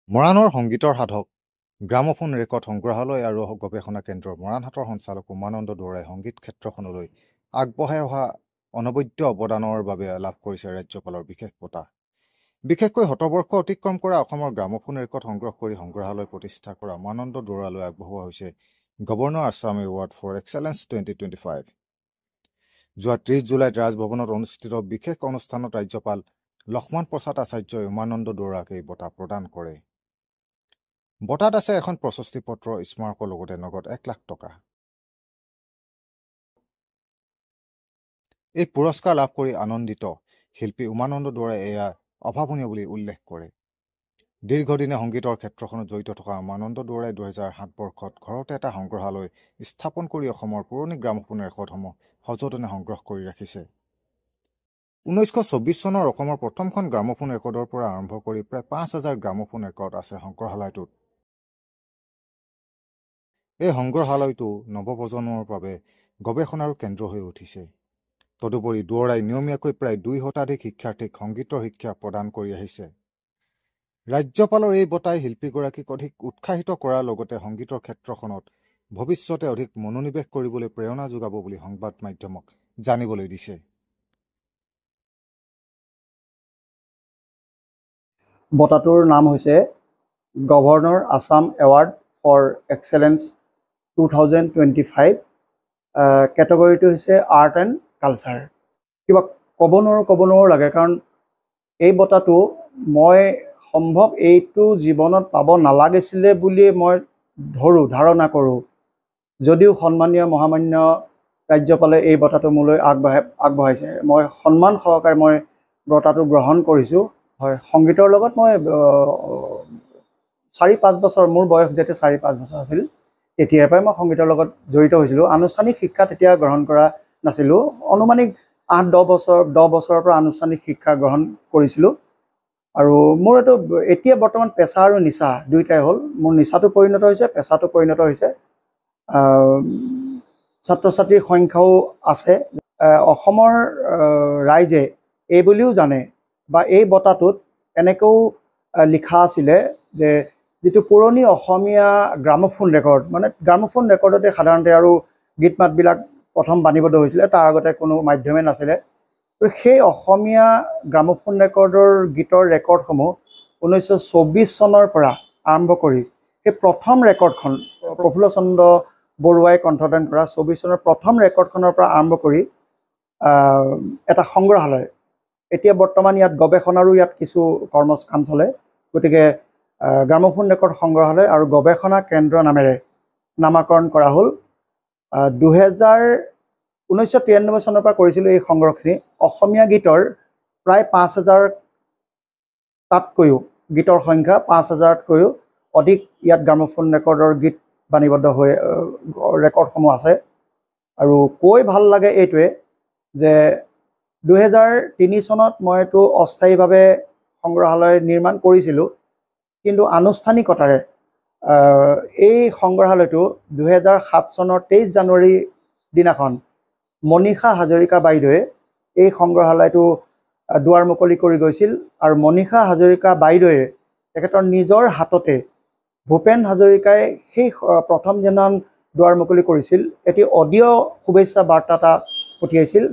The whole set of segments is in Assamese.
মৰাণৰ সংগীতৰ সাধক গ্ৰামোফোন ৰেকৰ্ড সংগ্ৰহালয় আৰু গৱেষণা কেন্দ্ৰৰ মৰাণহাটৰ সঞ্চালক উমানন্দ দুৱৰাই সংগীত ক্ষেত্ৰখনলৈ আগবঢ়াই অহা অনবদ্য অৱদানৰ বাবে লাভ কৰিছে ৰাজ্যপালৰ বিশেষ বঁটা। বিশেষকৈ শতবৰ্ষ অতিক্ৰম কৰা অসমৰ গ্ৰামোফোন ৰেকৰ্ড সংগ্ৰহ কৰি সংগ্ৰহালয় প্ৰতিষ্ঠা কৰা উমানন্দ দুৱৰালৈ আগবঢ়োৱা হৈছে governor Assam award for excellence 2025। যোৱা 30 জুলাইত ৰাজভৱনত অনুষ্ঠিত বিশেষ অনুষ্ঠানত ৰাজ্যপাল লক্ষ্মণ প্ৰসাদ আচাৰ্যই উমানন্দ দুৱৰাক এই বঁটা প্ৰদান কৰে। বঁটাত আছে এখন প্ৰশস্তি পত্ৰ, স্মাৰকৰ লগতে নগদ 1 লাখ টকা। এই পুৰস্কাৰ লাভ কৰি আনন্দিত শিল্পী উমানন্দ দুৱৰাই এয়া অভাৱনীয় বুলি উল্লেখ কৰে। দীৰ্ঘদিনে সংগীতৰ ক্ষেত্ৰখনত জড়িত থকা উমানন্দ দুৱৰাই 2007 বৰ্ষত ঘৰতে এটা সংগ্ৰহালয় স্থাপন কৰি অসমৰ পুৰণি গ্ৰামোফোন ৰেকৰ্ডসমূহ সযতনে সংগ্ৰহ কৰি ৰাখিছে। 1924 চনৰ অসমৰ প্ৰথমখন গ্ৰামোফোন ৰেকৰ্ডৰ পৰা আৰম্ভ কৰি প্ৰায় 5000 গ্ৰামোফোন ৰেকৰ্ড আছে সংগ্ৰহালয়টোত। এই সংগ্ৰহালয়টো নৱপ্ৰজন্মৰ বাবে গৱেষণাৰ কেন্দ্ৰ হৈ উঠিছে। তদুপৰি দুৱৰাই নিয়মীয়াকৈ প্ৰায় 2 শতাধিক শিক্ষাৰ্থীক সংগীতৰ শিক্ষা প্ৰদান কৰি আহিছে। ৰাজ্যপালৰ এই বঁটাই শিল্পীগৰাকীক অধিক উৎসাহিত কৰাৰ লগতে সংগীতৰ ক্ষেত্ৰখনত ভৱিষ্যতে অধিক মনোনিৱেশ কৰিবলৈ প্ৰেৰণা যোগাব বুলি সংবাদ মাধ্যমক জানিবলৈ দিছে। বঁটাটোৰ নাম হৈছে governor Assam award for excellence 2025। কেটেগৰীটো হৈছে আৰ্ট এণ্ড কালচাৰ। কিবা ক'ব নোৱাৰো লাগে, কাৰণ এই বঁটাটো মই সম্ভৱ এইটো জীৱনত পাব নালাগিছিলে বুলি মই ধাৰণা কৰোঁ। যদিও সন্মানীয় মহামান্য ৰাজ্যপালে এই বঁটাটো মোলৈ আগবঢ়াইছে, মই সন্মান সহকাৰে মই বঁটাটো গ্ৰহণ কৰিছোঁ। হয়, সংগীতৰ লগত মই 4-5 বছৰ, মোৰ বয়স যেতিয়া 4-5 বছৰ আছিল তেতিয়াৰ পৰাই মই সংগীতৰ লগত জড়িত হৈছিলোঁ। আনুষ্ঠানিক শিক্ষা তেতিয়া গ্ৰহণ কৰা নাছিলোঁ। অনুমানিক 8-10 বছৰৰ পৰা আনুষ্ঠানিক শিক্ষা গ্ৰহণ কৰিছিলোঁ। আৰু মোৰ এইটো এতিয়া বৰ্তমান পেচা আৰু নিচা দুয়োটাই হ'ল। মোৰ নিচাটো পৰিণত হৈছে, পেচাটো পৰিণত হৈছে। ছাত্ৰ ছাত্ৰীৰ সংখ্যাও আছে। অসমৰ ৰাইজে এই বুলিও জানে বা এই বঁটাটোত এনেকৈও লিখা আছিলে যে যিটো পুৰণি অসমীয়া গ্ৰামোফোন ৰেকৰ্ড, মানে গ্ৰামোফোন ৰেকৰ্ডতে সাধাৰণতে আৰু গীত মাতবিলাক প্ৰথম বাণীবদ্ধ হৈছিলে, তাৰ আগতে কোনো মাধ্যমে নাছিলে। সেই অসমীয়া গ্ৰামোফোন ৰেকৰ্ডৰ গীতৰ ৰেকৰ্ডসমূহ 1924 চনৰ পৰা আৰম্ভ কৰি সেই প্ৰথম ৰেকৰ্ডখন প্ৰফুল্ল চন্দ্ৰ বৰুৱাই কণ্ঠদান কৰা 24 চনৰ প্ৰথম ৰেকৰ্ডখনৰ পৰা আৰম্ভ কৰি এটা সংগ্ৰহালয়, এতিয়া বৰ্তমান ইয়াত গৱেষণাৰো ইয়াত কিছু কাম চলে। গতিকে গ্ৰামোফোন ৰেকৰ্ড সংগ্ৰহালয় আৰু গৱেষণা কেন্দ্ৰ নামেৰে নামাকৰণ কৰা হ'ল। 1993 চনৰ পৰা কৰিছিলোঁ এই সংগ্ৰহখিনি। অসমীয়া গীতৰ প্ৰায় 5000 তাতকৈও গীতৰ সংখ্যা 5000তকৈও অধিক ইয়াত গ্ৰামোফোন ৰেকৰ্ডৰ গীত বাণীবদ্ধ হৈ ৰেকৰ্ডসমূহ আছে। আৰু কৈ ভাল লাগে এইটোৱে যে 2003 চনত মই এইটো অস্থায়ীভাৱে সংগ্ৰহালয় নিৰ্মাণ কৰিছিলোঁ, কিন্তু আনুষ্ঠানিকতাৰে এই সংগ্ৰহালয়টো 2007 চনৰ 23 জানুৱাৰী দিনাখন মনীষা হাজৰিকা বাইদেৱে এই সংগ্ৰহালয়টো দুৱাৰ মুকলি কৰি গৈছিল। আৰু মনীষা হাজৰিকা বাইদেৱে তেখেতৰ নিজৰ হাততে ভূপেন হাজৰিকাই সেই প্ৰথম দিনাখন দুৱাৰ মুকলি কৰিছিল, এটি অডিঅ' শুভেচ্ছা বাৰ্তা এটা পঠিয়াইছিল।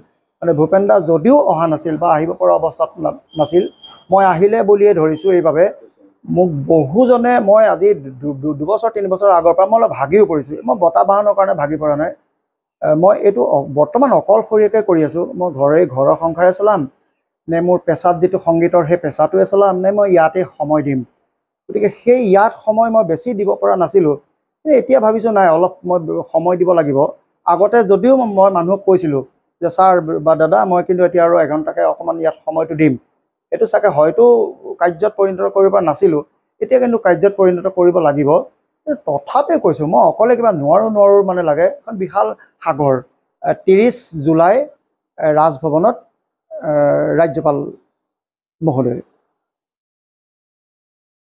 মানে ভূপেন দা যদিও অহা নাছিল বা আহিব পৰা অৱস্থাত নাছিল, মই আহিলে বুলিয়ে ধৰিছোঁ। এইবাবে মোক বহুজনে, মই আজি 2-3 বছৰ আগৰ পৰা মই অলপ ভাগিও পৰিছোঁ। মই বঁটা বাহনৰ কাৰণে ভাগি পৰা নাই। মই এইটো বৰ্তমান অকলশৰীয়াকৈ কৰি আছোঁ। মই ঘৰৰ সংসাৰে চলাম নে মোৰ পেচাত যিটো সংগীতৰ সেই পেচাটোৱে চলাম, নে মই ইয়াতে সময় দিম। গতিকে সেই ইয়াত সময় মই বেছি দিব পৰা নাছিলোঁ। এতিয়া ভাবিছোঁ নাই, অলপ মই সময় দিব লাগিব। আগতে যদিও মই মানুহক কৈছিলোঁ যে ছাৰ বা দাদা, মই কিন্তু এতিয়া আৰু এঘণ্টাকৈ অকণমান ইয়াত সময়টো দিম, এইটো চাগে হয়তো কাৰ্যত পৰিণত কৰিব পৰা নাছিলোঁ। এতিয়া কিন্তু কাৰ্যত পৰিণত কৰিব লাগিব। তথাপিও কৈছোঁ, মই অকলে কিবা নোৱাৰোঁ মানে লাগে। এখন বিশাল সাগৰ। 30 জুলাই ৰাজভৱনত ৰাজ্যপাল মহোদয়